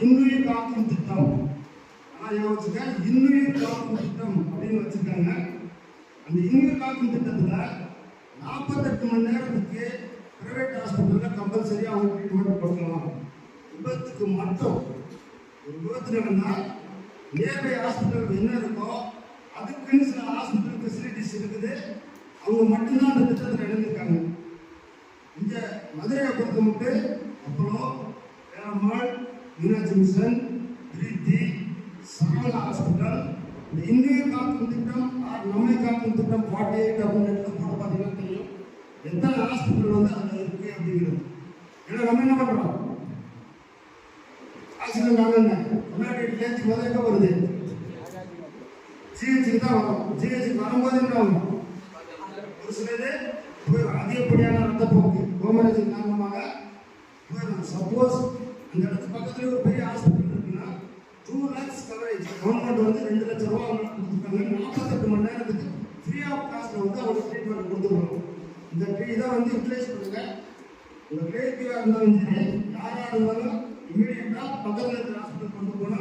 இன்னுயிர் காக்கும் திட்டம். யோசிச்சுக்க, இன்னுயிர் காக்கும் திட்டம் அப்படின்னு வச்சிருக்காங்க. அந்த இன்னுயிர் காக்கும் திட்டத்துல 48 மணி நேரத்துக்கு பிரைவேட் ஹாஸ்பிட்டல்ல கம்பல்சரி அவங்க ட்ரீட்மெண்ட் கொடுக்கலாம். விபத்துக்கு மட்டும் ஒரு விபத்து நடந்தா நியர்பை ஹாஸ்பிட்டல் என்ன இருக்கோ அதுக்குன்னு சில ஹாஸ்பிட்டல் ஃபெசிலிட்டிஸ் இருக்குது. அவங்க மட்டும்தான் அந்த திட்டத்தில் இணைந்திருக்காங்க. இங்க மதுரையை பொறுத்த மட்டும் அப்போலோ, பேரம்மாள், மீனாட்சி மிஷன், பிரீத்தி, சரவணா ஹாஸ்பிட்டல், இந்த இன்னுயிர் காக்கும் திட்டம் நம்மை காக்கும் திட்டம் 48 அப்படின்னு போட பார்த்தீங்கன்னா தெரியும் எத்தனை ஹாஸ்பிட்டல் வந்து அதில் இருக்கு அப்படிங்கிறது. ஏன்னா நம்ம என்ன பண்றோம், ஆக்சிடென்ட் ஆகல முன்னாடி ஏற்றி முதல் எங்க வருது, ஜிஹெச்சுக்கு தான் வரும். ஜிஹெச்சுக்கு வரும்போது என்ன ஆகும், ஒரு சிலது அதிகப்படியான ரத்தப்போக்கு கோமரேஜன் காரணமாக போயிடும். சப்போஸ் அந்த இடத்துக்கு பக்கத்துல ஒரு பெரிய ஹாஸ்பிட்டல் இருக்குன்னா 2 lakhs கவரேஜ் கவர்மெண்ட் வந்து 2 லட்சம் ரூபாய் கொடுத்துருக்காங்க. 48 மணி நேரத்துக்கு ஃப்ரீ ஆஃப் காஸ்ட்ல வந்து அவங்க ட்ரீட்மெண்ட் கொடுத்துருவாங்க. இந்த இதை வந்து யூட்டிலைஸ் பண்ணுங்க. உங்க ரிலேட்டிவா இருந்தாலும் சரி யாரா இருந்தாலும் இமீடியட்டா பக்கத்துல இருக்கிற ஹாஸ்பிட்டல் கொண்டு போனா